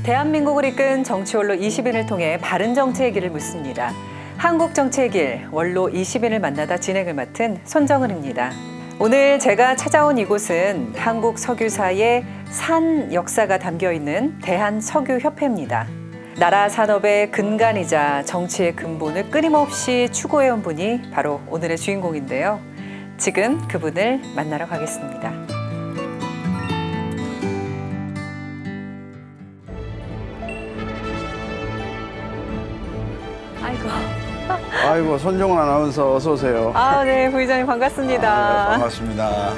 대한민국을 이끈 정치원로 20인을 통해 바른 정치의 길을 묻습니다. 한국 정치의 길, 원로 20인을 만나다 진행을 맡은 손정은입니다. 오늘 제가 찾아온 이곳은 한국 석유사의 산 역사가 담겨있는 대한석유협회입니다. 나라 산업의 근간이자 정치의 근본을 끊임없이 추구해온 분이 바로 오늘의 주인공인데요. 지금 그분을 만나러 가겠습니다. 아이고, 손정은 아나운서 어서 오세요. 네, 부의장님 반갑습니다. 네, 반갑습니다.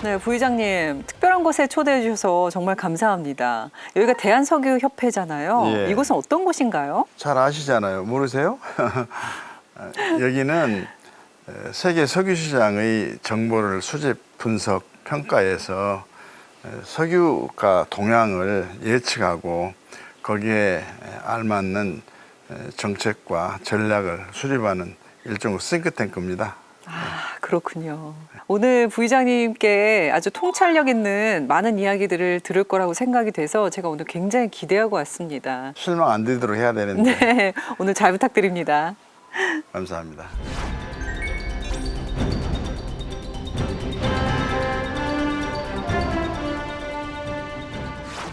네, 부의장님 특별한 곳에 초대해 주셔서 정말 감사합니다. 여기가 대한석유협회잖아요. 예. 이곳은 어떤 곳인가요? 잘 아시잖아요. 모르세요? 여기는 세계 석유 시장의 정보를 수집, 분석, 평가해서 석유가 동향을 예측하고 거기에 알맞는 정책과 전략을 수립하는 일종의 싱크탱크입니다. 그렇군요. 오늘 부의장님께 아주 통찰력 있는 많은 이야기들을 들을 거라고 생각이 돼서 제가 오늘 굉장히 기대하고 왔습니다. 실망 안 드리도록 해야 되는데. 네, 오늘 잘 부탁드립니다. 감사합니다.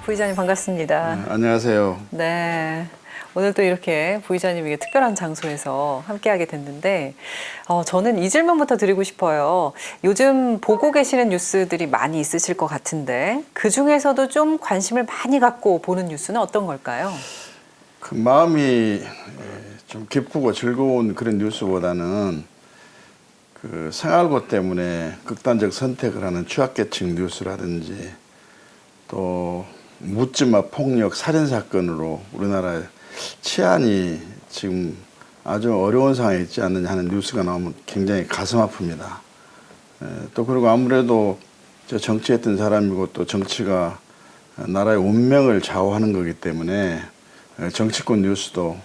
부의장님 반갑습니다. 안녕하세요. 네. 오늘 또 이렇게 부의장님에게 특별한 장소에서 함께하게 됐는데 저는 이 질문부터 드리고 싶어요. 요즘 보고 계시는 뉴스들이 많이 있으실 것 같은데 그중에서도 좀 관심을 많이 갖고 보는 뉴스는 어떤 걸까요? 그 마음이 좀 기쁘고 즐거운 그런 뉴스보다는 그 생활고 때문에 극단적 선택을 하는 취약계층 뉴스라든지 또 묻지마 폭력 살인 사건으로 우리나라 치안이 지금 아주 어려운 상황에 있지 않느냐 하는 뉴스가 나오면 굉장히 가슴 아픕니다. 또 그리고 아무래도 저 정치했던 사람이고 또 정치가 나라의 운명을 좌우하는 거기 때문에 정치권 뉴스도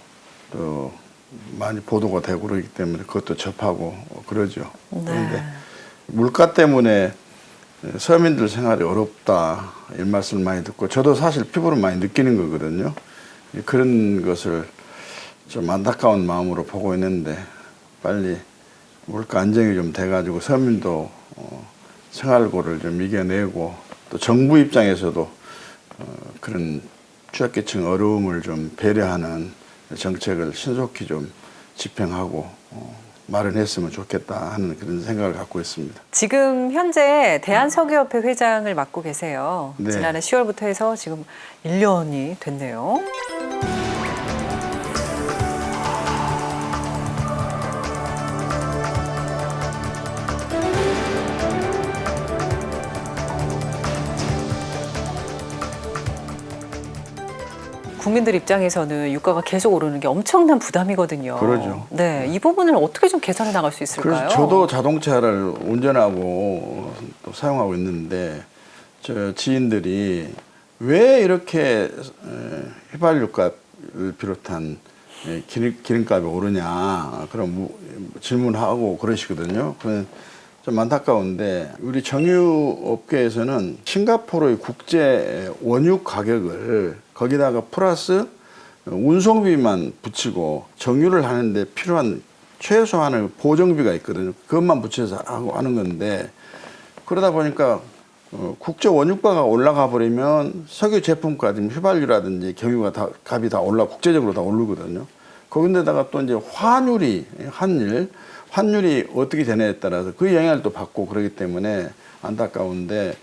또 많이 보도가 되고 그러기 때문에 그것도 접하고 그러죠. 네. 그런데 물가 때문에 서민들 생활이 어렵다 이런 말씀을 많이 듣고 저도 사실 피부로 많이 느끼는 거거든요. 그런 것을 좀 안타까운 마음으로 보고 있는데 빨리 물가 안정이 좀 돼가지고 서민도 생활고를 좀 이겨내고 또 정부 입장에서도 그런 취약계층 어려움을 좀 배려하는 정책을 신속히 좀 집행하고 마련했으면 좋겠다 하는 그런 생각을 갖고 있습니다. 지금 현재 대한석유협회 회장을 맡고 계세요. 네. 지난해 10월부터 해서 지금 1년이 됐네요. 국민들 입장에서는 유가가 계속 오르는 게 엄청난 부담이거든요. 그러죠. 네, 이 부분을 어떻게 좀 개선해 나갈 수 있을까요? 그래서 저도 자동차를 운전하고 또 사용하고 있는데 저 지인들이 왜 이렇게 휘발유값을 비롯한 기름값이 오르냐 그런 질문하고 그러시거든요. 그래서 좀 안타까운데 우리 정유업계에서는 싱가포르의 국제 원유 가격을 거기다가 플러스 운송비만 붙이고 정유를 하는데 필요한 최소한의 보정비가 있거든요. 그것만 붙여서 하는 건데 그러다 보니까 국제 원유가가 올라가 버리면 석유 제품까지 휘발유라든지 경유가 다 값이 다 국제적으로 다 오르거든요. 거기다가 또 이제 환율이 어떻게 되냐에 따라서 그 영향을 또 받고 그러기 때문에 안타까운데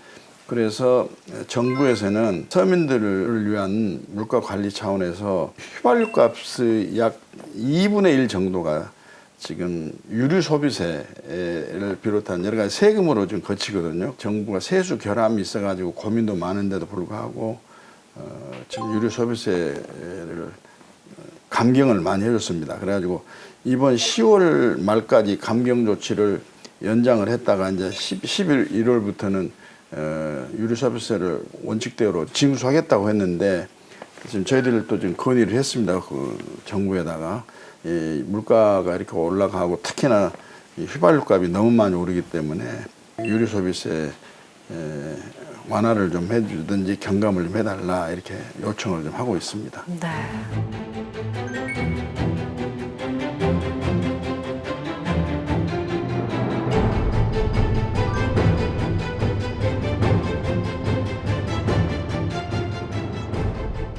그래서 정부에서는 서민들을 위한 물가 관리 차원에서 휘발유 값의 약 2분의 1 정도가 지금 유류 소비세를 비롯한 여러 가지 세금으로 좀 거치거든요. 정부가 세수 결함이 있어가지고 고민도 많은데도 불구하고 지금 유류 소비세를 감경을 많이 해줬습니다. 그래가지고 이번 10월 말까지 감경 조치를 연장을 했다가 이제 11월 1월부터는 유류 서비스를 원칙대로 징수하겠다고 했는데 지금 저희들 또 지금 건의를 했습니다. 그 정부에다가 이 물가가 이렇게 올라가고 특히나 이 휘발유값이 너무 많이 오르기 때문에 유류 서비스에 완화를 좀 해주든지 경감을 좀 해달라 이렇게 요청을 좀 하고 있습니다. 네.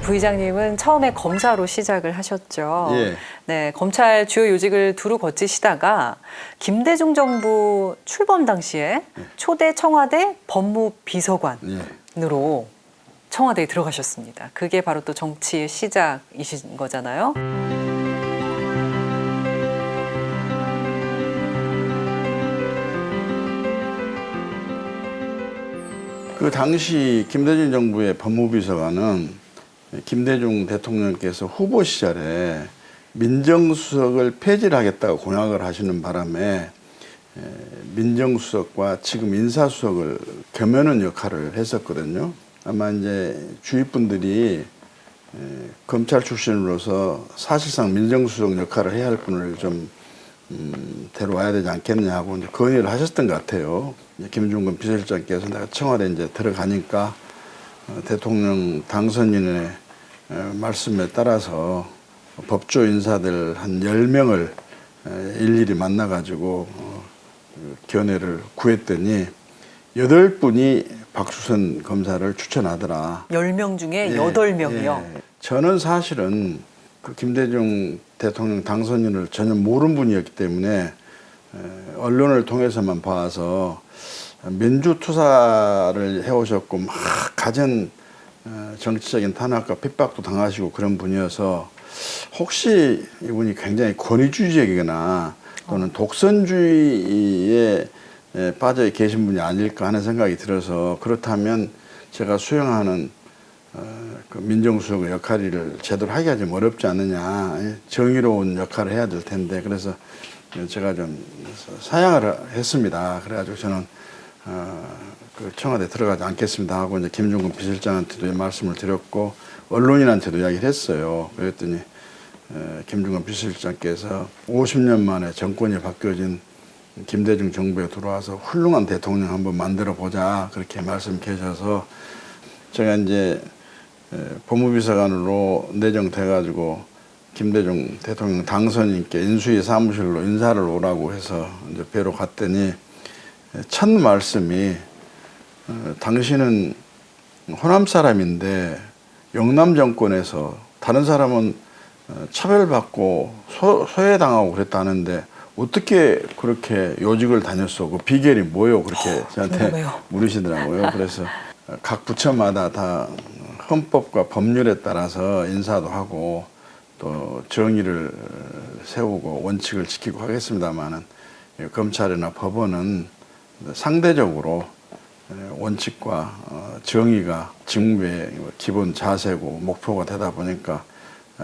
부의장님은 처음에 검사로 시작을 하셨죠. 예. 네, 검찰 주요 요직을 두루 거치시다가 김대중 정부 출범 당시에 초대 청와대 법무비서관으로 청와대에 들어가셨습니다. 그게 바로 또 정치의 시작이신 거잖아요. 그 당시 김대중 정부의 법무비서관은 김대중 대통령께서 후보 시절에 민정수석을 폐지를 하겠다고 공약을 하시는 바람에 민정수석과 지금 인사수석을 겸하는 역할을 했었거든요. 아마 이제 주위 분들이 검찰 출신으로서 사실상 민정수석 역할을 해야 할 분을 좀 데려와야 되지 않겠느냐 하고 이제 건의를 하셨던 것 같아요. 김중근 비서실장께서 내가 청와대 이제 들어가니까 대통령 당선인의 말씀에 따라서 법조 인사들 한 10명을 일일이 만나가지고 견해를 구했더니 8분이 박수선 검사를 추천하더라. 10명 중에 8명이요? 예. 저는 사실은 그 김대중 대통령 당선인을 전혀 모르는 분이었기 때문에 언론을 통해서만 봐서 민주투사를 해오셨고 막 가전 정치적인 탄압과 핍박도 당하시고 그런 분이어서 혹시 이분이 굉장히 권위주의적이거나 또는 독선주의에 빠져 계신 분이 아닐까 하는 생각이 들어서 그렇다면 제가 수행하는 그 민정수석의 역할을 제대로 하기가 좀 어렵지 않느냐, 정의로운 역할을 해야 될 텐데 그래서 제가 좀 사양을 했습니다. 그래가지고 저는 그 청와대 들어가지 않겠습니다 하고 이제 김중근 비서실장한테도 말씀을 드렸고 언론인한테도 이야기를 했어요. 그랬더니 김중근 비서실장께서 50년 만에 정권이 바뀌어진 김대중 정부에 들어와서 훌륭한 대통령 한번 만들어 보자 그렇게 말씀 계셔서 제가 이제 법무비서관으로 내정돼가지고 김대중 대통령 당선인께 인수위 사무실로 인사를 오라고 해서 이제 뵈러 갔더니 첫 말씀이 당신은 호남 사람인데 영남 정권에서 다른 사람은 차별받고 소외당하고 그랬다는데 어떻게 그렇게 요직을 다녔어? 그 비결이 뭐요? 그렇게 저한테 궁금해요. 물으시더라고요. 그래서 각 부처마다 다 헌법과 법률에 따라서 인사도 하고 또 정의를 세우고 원칙을 지키고 하겠습니다만은 검찰이나 법원은 상대적으로 원칙과 정의가 직무의 기본 자세고 목표가 되다 보니까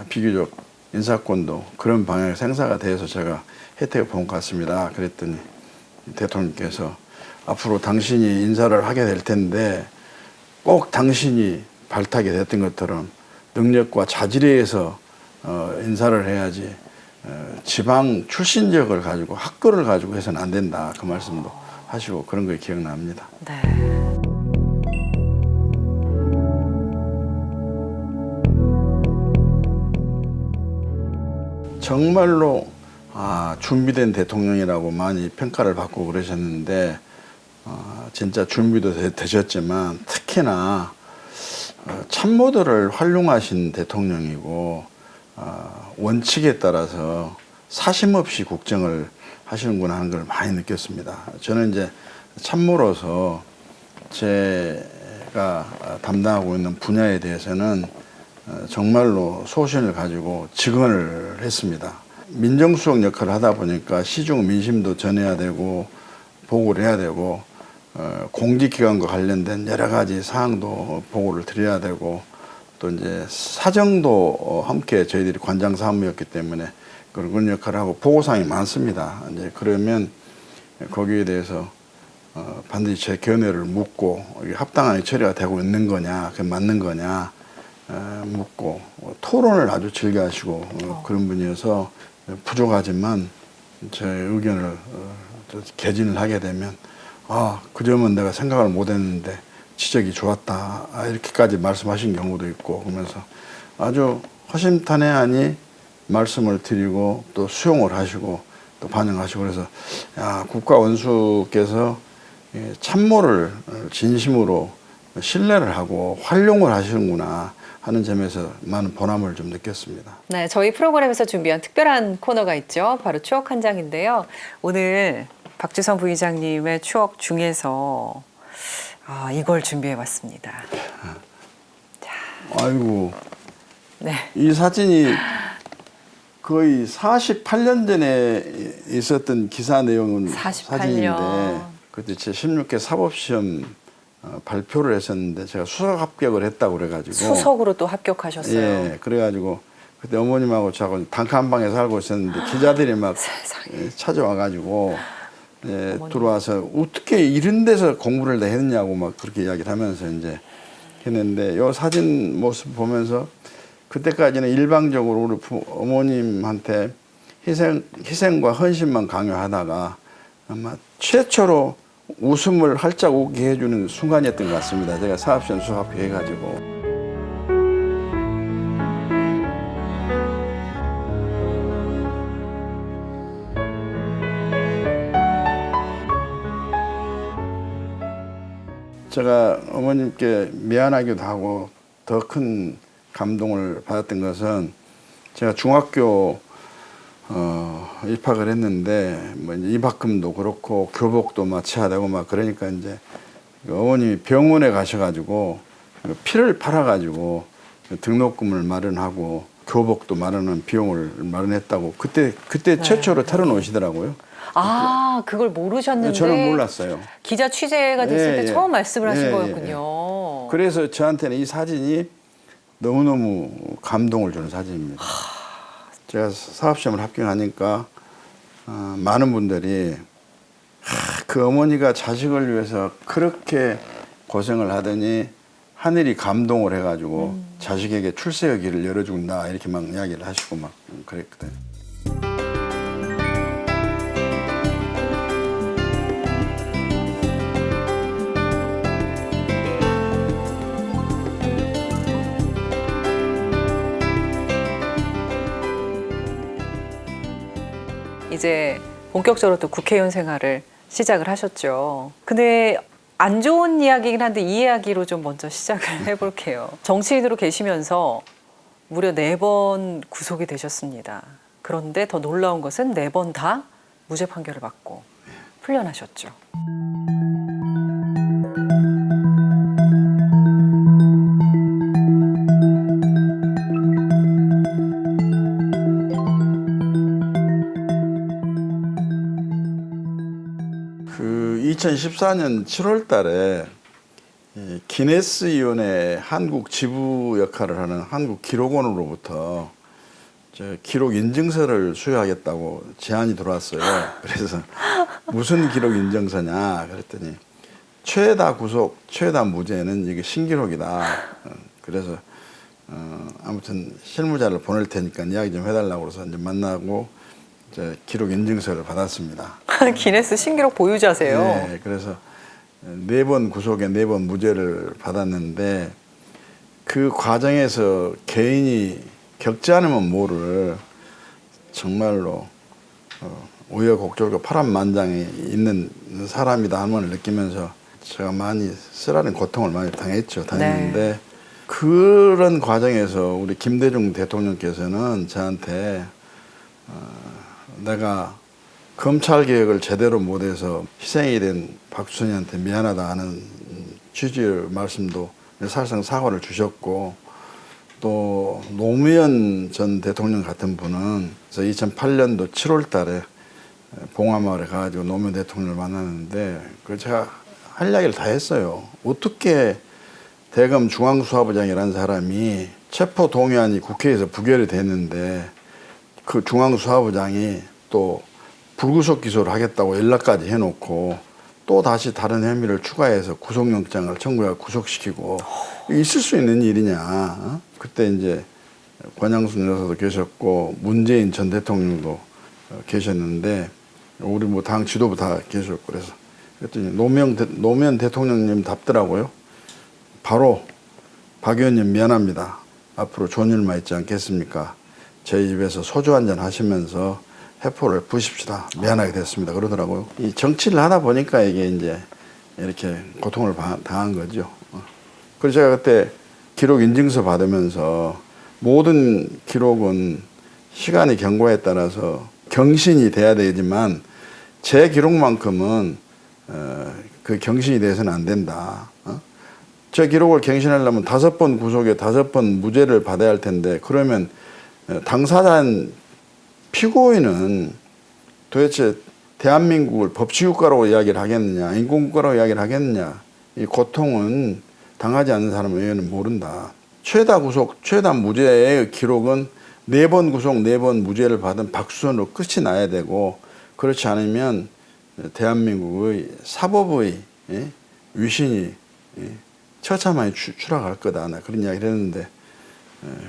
비교적 인사권도 그런 방향의 행사가 돼서 제가 혜택을 본 것 같습니다. 그랬더니 대통령께서 앞으로 당신이 인사를 하게 될 텐데 꼭 당신이 발탁이 됐던 것처럼 능력과 자질에 의해서 인사를 해야지 지방 출신력을 가지고 학교를 가지고 해서는 안 된다. 그 말씀도 하시고 그런 거 기억납니다. 네. 정말로 준비된 대통령이라고 많이 평가를 받고 그러셨는데 진짜 준비도 되셨지만 특히나 참모들을 활용하신 대통령이고 원칙에 따라서 사심 없이 국정을 하시는구나 하는 걸 많이 느꼈습니다. 저는 이제 참모로서 제가 담당하고 있는 분야에 대해서는 정말로 소신을 가지고 직언을 했습니다. 민정수석 역할을 하다 보니까 시중 민심도 전해야 되고 보고를 해야 되고 공직기관과 관련된 여러 가지 사항도 보고를 드려야 되고 또 이제 사정도 함께 저희들이 관장 사무였기 때문에 그런 역할을 하고 보고사항이 많습니다. 이제 그러면 거기에 대해서 반드시 제 견해를 묻고 이게 합당하게 처리가 되고 있는 거냐, 그게 맞는 거냐 묻고 토론을 아주 즐겨하시고 그런 분이어서 부족하지만 제 의견을 개진을 하게 되면 그 점은 내가 생각을 못했는데 지적이 좋았다 이렇게까지 말씀하신 경우도 있고 그러면서 아주 허심탄회하니 말씀을 드리고 또 수용을 하시고 또 반영하시고 그래서 국가 원수께서 참모를 진심으로 신뢰를 하고 활용을 하시는구나 하는 점에서 많은 보람을 좀 느꼈습니다. 네, 저희 프로그램에서 준비한 특별한 코너가 있죠. 바로 추억 한 장인데요. 오늘 박주선 부의장님의 추억 중에서 이걸 준비해봤습니다. 아이고, 네. 이 사진이 거의 48년 전에 있었던 기사 내용은 48년. 사진인데 그때 제 16회 사법시험 발표를 했었는데 제가 수석 합격을 했다고 그래가지고 수석으로 또 합격하셨어요. 예, 그래가지고 그때 어머님하고 저하고 단칸방에 살고 있었는데 기자들이 막 찾아와가지고 들어와서 어떻게 이런 데서 공부를 다 했냐고 막 그렇게 이야기를 하면서 이제 했는데 요 사진 모습 보면서 그때까지는 일방적으로 우리 어머님한테 희생과 헌신만 강요하다가 아마 최초로 웃음을 활짝 웃게 해주는 순간이었던 것 같습니다. 제가 사업시험 수학 합격해가지고. 제가 어머님께 미안하기도 하고 더 큰 감동을 받았던 것은 제가 중학교 입학을 했는데 뭐 이제 입학금도 그렇고 교복도 마쳐야 되고 막 그러니까 이제 어머님이 병원에 가셔가지고 피를 팔아가지고 등록금을 마련하고 교복도 마련한 비용을 마련했다고 그때 최초로 털어놓으시더라고요. 그걸 모르셨는데 저는 몰랐어요. 기자 취재가 됐을 때 처음 말씀을 하신 예. 거였군요. 그래서 저한테는 이 사진이 너무너무 감동을 주는 사진입니다. 제가 사업시험을 합격하니까 많은 분들이 그 어머니가 자식을 위해서 그렇게 고생을 하더니 하늘이 감동을 해가지고 자식에게 출세의 길을 열어준다 이렇게 막 이야기를 하시고 막 그랬거든요. 이제 본격적으로 또 국회의원 생활을 시작을 하셨죠. 근데 안 좋은 이야기긴 한데 이 이야기로 좀 먼저 시작을 해볼게요. 정치인으로 계시면서 무려 4번 구속이 되셨습니다. 그런데 더 놀라운 것은 4번 다 무죄 판결을 받고 풀려나셨죠. 그 2014년 7월 달에 기네스위원회 한국 지부 역할을 하는 한국기록원으로부터 기록 인증서를 수여하겠다고 제안이 들어왔어요. 그래서 무슨 기록 인증서냐 그랬더니 최다 구속, 최다 무죄는 이게 신기록이다. 그래서 아무튼 실무자를 보낼 테니까 이야기 좀 해달라고 그래서 이제 만나고 기록 인증서를 받았습니다. 기네스 신기록 보유자세요. 네, 그래서 4번 구속에 4번 무죄를 받았는데 그 과정에서 개인이 겪지 않으면 모를 정말로 우여곡절과 파란만장이 있는 사람이다 하는 걸 느끼면서 제가 많이 쓰라린 고통을 많이 당했는데 네. 그런 과정에서 우리 김대중 대통령께서는 저한테 내가 검찰개혁을 제대로 못해서 희생이 된 박주선이한테 미안하다 하는 취지의 말씀도 사실상 사과를 주셨고 또 노무현 전 대통령 같은 분은 2008년도 7월 달에 봉화마을에 가가지고 노무현 대통령을 만났는데 그 제가 할 이야기를 다 했어요. 어떻게 대검 중앙수사부장이라는 사람이 체포동의안이 국회에서 부결이 됐는데 그 중앙수사부장이 또 불구속 기소를 하겠다고 연락까지 해놓고 또 다시 다른 혐의를 추가해서 구속영장을 청구해 구속시키고 있을 수 있는 일이냐. 어? 그때 이제 권양순 여사도 계셨고 문재인 전 대통령도 계셨는데 우리 뭐 당 지도부 다 계셨고 그래서 그랬더니 노무현 대통령님 답더라고요. 바로 박 의원님 미안합니다. 앞으로 좋은 일만 있지 않겠습니까? 저희 집에서 소주 한잔 하시면서 해포를 부십시다. 미안하게 됐습니다. 그러더라고요. 이 정치를 하다 보니까 이게 이제 이렇게 고통을 당한 거죠. 그래서 제가 그때 기록 인증서 받으면서 모든 기록은 시간의 경과에 따라서 경신이 돼야 되지만 제 기록만큼은 그 경신이 돼서는 안 된다. 제 기록을 갱신하려면 5번 구속에 5번 무죄를 받아야 할 텐데 그러면 당사자인 피고인은 도대체 대한민국을 법치국가라고 이야기를 하겠느냐 인권국가라고 이야기를 하겠느냐 이 고통은 당하지 않는 사람은 의원은 모른다. 최다 구속, 최다 무죄의 기록은 4번 구속, 4번 무죄를 받은 박수선으로 끝이 나야 되고 그렇지 않으면 대한민국의 사법의 위신이 처참하게 추락할 거다. 그런 이야기를 했는데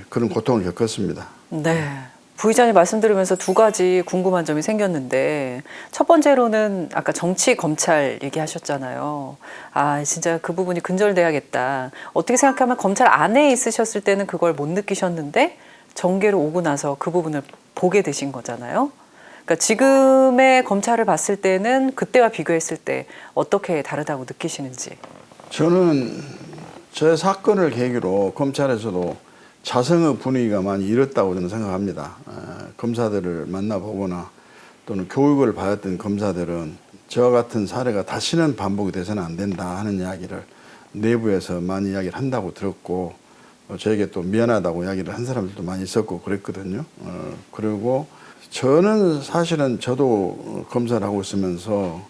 그런 고통을 겪었습니다. 네. 부의장님 말씀 들으면서 2가지 궁금한 점이 생겼는데 첫 번째로는 아까 정치 검찰 얘기하셨잖아요. 아 진짜 그 부분이 근절돼야겠다. 어떻게 생각하면 검찰 안에 있으셨을 때는 그걸 못 느끼셨는데 정계로 오고 나서 그 부분을 보게 되신 거잖아요. 그러니까 지금의 검찰을 봤을 때는 그때와 비교했을 때 어떻게 다르다고 느끼시는지. 저는 제 사건을 계기로 검찰에서도 자성의 분위기가 많이 잃었다고 저는 생각합니다. 검사들을 만나보거나 또는 교육을 받았던 검사들은 저와 같은 사례가 다시는 반복이 돼서는 안 된다 하는 이야기를 내부에서 많이 이야기를 한다고 들었고 저에게 또 미안하다고 이야기를 한 사람들도 많이 있었고 그랬거든요. 그리고 저는 사실은 저도 검사를 하고 있으면서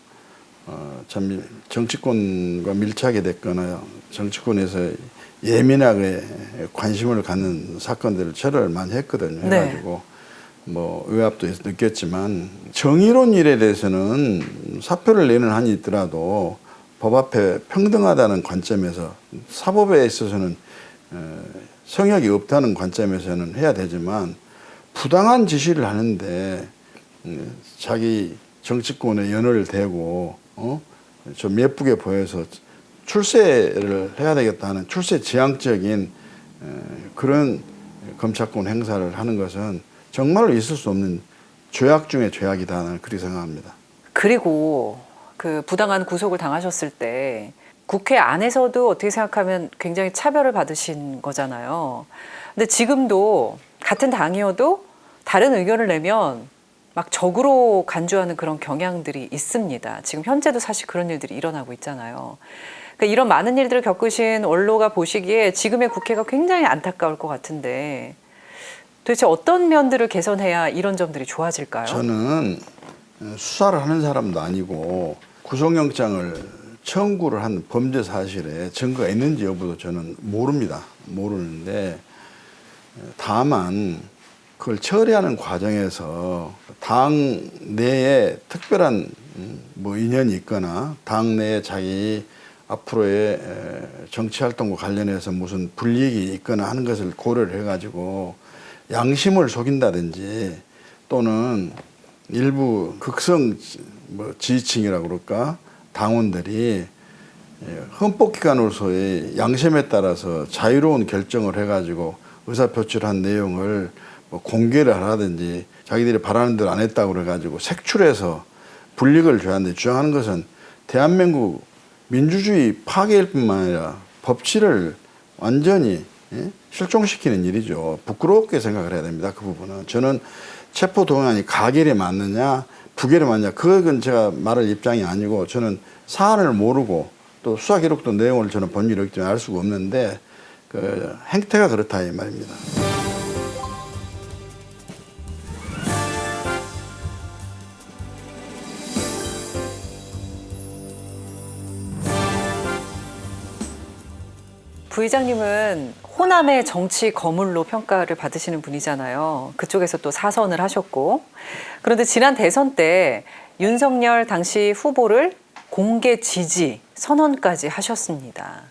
참 정치권과 밀착이 됐거나 정치권에서 예민하게 관심을 갖는 사건들을 저를 많이 했거든요. 해가지고 뭐 의압도 느꼈지만 정의로운 일에 대해서는 사표를 내는 한이 있더라도 법 앞에 평등하다는 관점에서 사법에 있어서는 성역이 없다는 관점에서는 해야 되지만 부당한 지시를 하는데 자기 정치권에 연을 대고 좀 예쁘게 보여서 출세를 해야 되겠다는 출세 지향적인 그런 검찰권 행사를 하는 것은 정말로 있을 수 없는 죄악 중에 죄악이다 나는 그렇게 생각합니다. 그리고 그 부당한 구속을 당하셨을 때 국회 안에서도 어떻게 생각하면 굉장히 차별을 받으신 거잖아요. 근데 지금도 같은 당이어도 다른 의견을 내면 막 적으로 간주하는 그런 경향들이 있습니다. 지금 현재도 사실 그런 일들이 일어나고 있잖아요. 그러니까 이런 많은 일들을 겪으신 원로가 보시기에 지금의 국회가 굉장히 안타까울 것 같은데 도대체 어떤 면들을 개선해야 이런 점들이 좋아질까요? 저는 수사를 하는 사람도 아니고 구속영장을 청구를 한 범죄 사실에 증거가 있는지 여부도 저는 모릅니다. 모르는데 다만 그걸 처리하는 과정에서 당 내에 특별한 뭐 인연이 있거나 당 내에 자기 앞으로의 정치활동과 관련해서 무슨 불이익이 있거나 하는 것을 고려를 해가지고 양심을 속인다든지 또는 일부 극성 뭐 지지층이라고 그럴까 당원들이 헌법기관으로서의 양심에 따라서 자유로운 결정을 해가지고 의사표출한 내용을 뭐 공개를 하라든지 자기들이 바라는 대로 안 했다고 그래가지고 색출해서 불이익을 줘야하는데 주장하는 것은 대한민국 민주주의 파괴일 뿐만 아니라 법치를 완전히 실종시키는 일이죠. 부끄럽게 생각을 해야 됩니다. 그 부분은. 저는 체포동의안이 가결이 맞느냐 부결이 맞느냐 그건 제가 말할 입장이 아니고 저는 사안을 모르고 또 수사 기록도 내용을 저는 본 일이 없기 때문에 알 수가 없는데 그 행태가 그렇다 이 말입니다. 부의장님은 호남의 정치 거물로 평가를 받으시는 분이잖아요. 그쪽에서 또 사선을 하셨고. 그런데 지난 대선 때 윤석열 당시 후보를 공개 지지 선언까지 하셨습니다.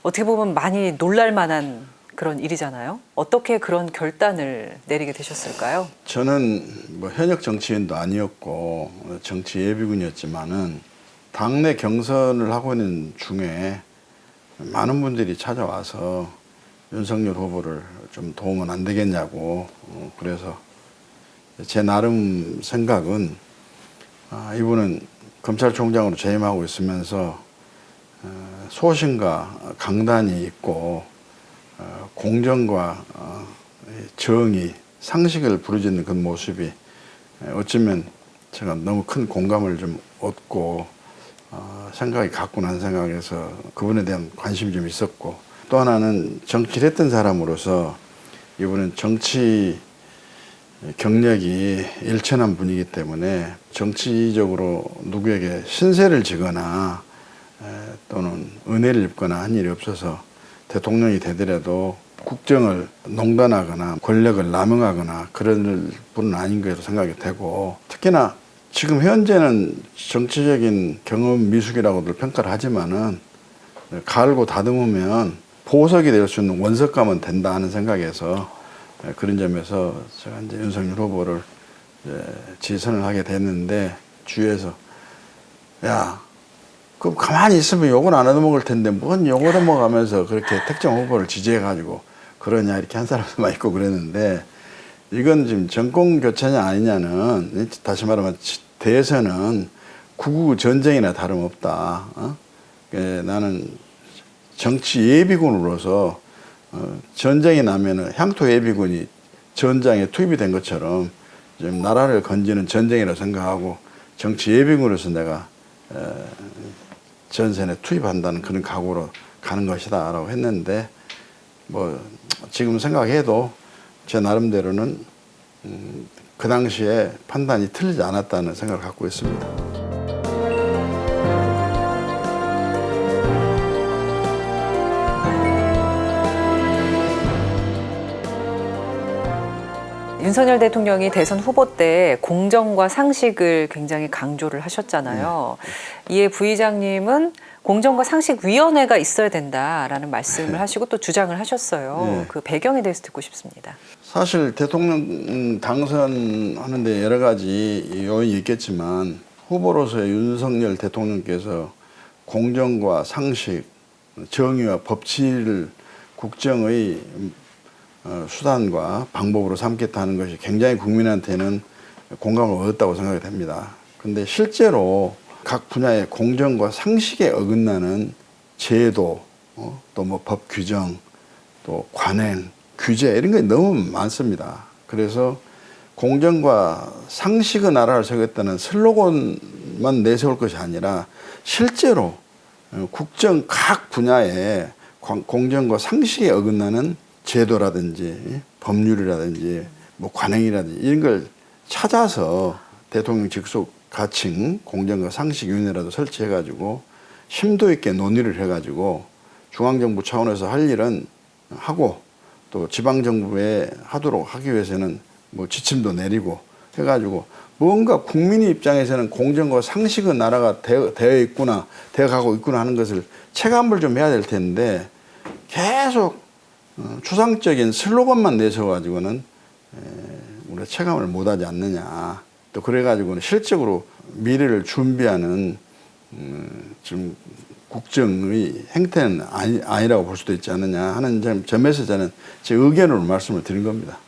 어떻게 보면 많이 놀랄 만한 그런 일이잖아요. 어떻게 그런 결단을 내리게 되셨을까요? 저는 뭐 현역 정치인도 아니었고 정치 예비군이었지만은 당내 경선을 하고 있는 중에 많은 분들이 찾아와서 윤석열 후보를 좀 도우면 안 되겠냐고 그래서 제 나름 생각은 이분은 검찰총장으로 재임하고 있으면서 소신과 강단이 있고 공정과 정의, 상식을 부르짖는 그 모습이 어쩌면 제가 너무 큰 공감을 좀 얻고 생각이 갖고 난 생각에서 그분에 대한 관심이 좀 있었고, 또 하나는 정치를 했던 사람으로서 이분은 정치 경력이 일천한 분이기 때문에 정치적으로 누구에게 신세를 지거나 또는 은혜를 입거나 한 일이 없어서 대통령이 되더라도 국정을 농단하거나 권력을 남용하거나 그런 분은 아닌 것으로 생각이 되고, 특히나 지금 현재는 정치적인 경험 미숙이라고들 평가를 하지만은 갈고 다듬으면 보석이 될 수 있는 원석가면 된다 하는 생각에서 그런 점에서 제가 이제 윤석열 후보를 지선을 하게 됐는데, 주위에서 야, 그 가만히 있으면 욕은 안 얻어먹을 텐데 뭔 욕 얻어먹으면서 그렇게 특정 후보를 지지해가지고 그러냐 이렇게 한 사람도 많이 있고 그랬는데, 이건 지금 정권 교체냐 아니냐는 다시 말하면 대선은 구구 전쟁이나 다름없다. 나는 정치 예비군으로서 전쟁이 나면은 향토 예비군이 전장에 투입이 된 것처럼 좀 나라를 건지는 전쟁이라 생각하고 정치 예비군으로서 내가 전선에 투입한다는 그런 각오로 가는 것이다라고 했는데, 뭐 지금 생각해도 제 나름대로는 그 당시에 판단이 틀리지 않았다는 생각을 갖고 있습니다. 윤석열 대통령이 대선 후보 때 공정과 상식을 굉장히 강조를 하셨잖아요. 이에 부의장님은 공정과 상식위원회가 있어야 된다라는 말씀을 하시고 또 주장을 하셨어요. 그 배경에 대해서 듣고 싶습니다. 사실 대통령 당선하는데 여러 가지 요인이 있겠지만 후보로서의 윤석열 대통령께서 공정과 상식, 정의와 법치를 국정의 수단과 방법으로 삼겠다는 것이 굉장히 국민한테는 공감을 얻었다고 생각이 됩니다. 그런데 실제로 각 분야의 공정과 상식에 어긋나는 제도, 또 뭐 법 규정, 또 관행, 규제 이런 게 너무 많습니다. 그래서 공정과 상식의 나라를 세우겠다는 슬로건만 내세울 것이 아니라 실제로 국정 각 분야에 공정과 상식에 어긋나는 제도라든지 법률이라든지 뭐 관행이라든지 이런 걸 찾아서 대통령 직속 가칭 공정과 상식위원회라도 설치해가지고 심도 있게 논의를 해가지고 중앙정부 차원에서 할 일은 하고 또 지방정부에 하도록 하기 위해서는 뭐 지침도 내리고 해가지고 뭔가 국민의 입장에서는 공정과 상식의 나라가 되어 있구나, 되어 가고 있구나 하는 것을 체감을 좀 해야 될 텐데 계속 추상적인 슬로건만 내세워가지고는 우리가 체감을 못하지 않느냐. 또 그래가지고는 실적으로 미래를 준비하는 좀 국정의 행태는 아니라고 볼 수도 있지 않느냐 하는 점에서 저는 제 의견으로 말씀을 드린 겁니다.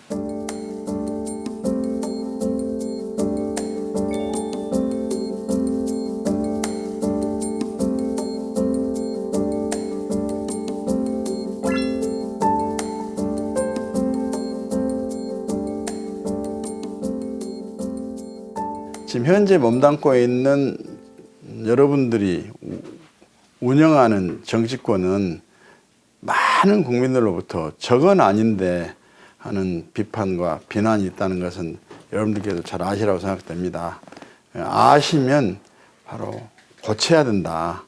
지금 현재 몸담고 있는 여러분들이 운영하는 정치권은 많은 국민들로부터 저건 아닌데 하는 비판과 비난이 있다는 것은 여러분들께도 잘 아시라고 생각됩니다. 아시면 바로 고쳐야 된다.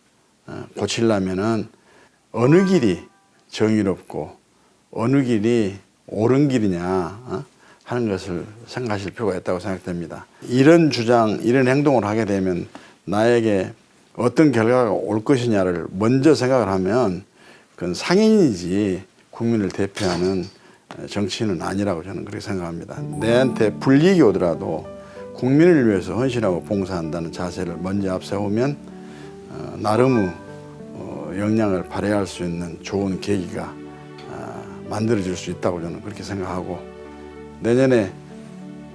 고치려면은 어느 길이 정의롭고 어느 길이 옳은 길이냐 하는 것을 생각하실 필요가 있다고 생각됩니다. 이런 주장, 이런 행동을 하게 되면 나에게 어떤 결과가 올 것이냐를 먼저 생각을 하면 그건 상인이지 국민을 대표하는 정치인은 아니라고 저는 그렇게 생각합니다. 내한테 불이익이 오더라도 국민을 위해서 헌신하고 봉사한다는 자세를 먼저 앞세우면 나름의 역량을 발휘할 수 있는 좋은 계기가 만들어질 수 있다고 저는 그렇게 생각하고, 내년에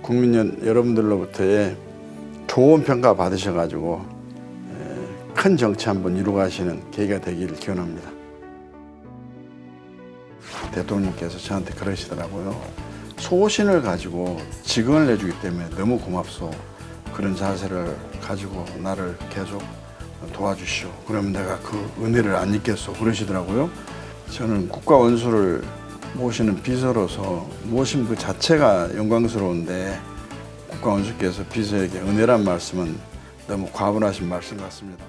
국민 여러분들로부터의 좋은 평가 받으셔가지고 큰 정치 한번 이루어가시는 계기가 되기를 기원합니다. 대통령께서 저한테 그러시더라고요. 소신을 가지고 직언을 내주기 때문에 너무 고맙소. 그런 자세를 가지고 나를 계속 도와주시오. 그러면 내가 그 은혜를 안 잊겠소. 그러시더라고요. 저는 국가원수를 모시는 비서로서 모신 그 자체가 영광스러운데 국가원수께서 비서에게 은혜란 말씀은 너무 과분하신 말씀 같습니다.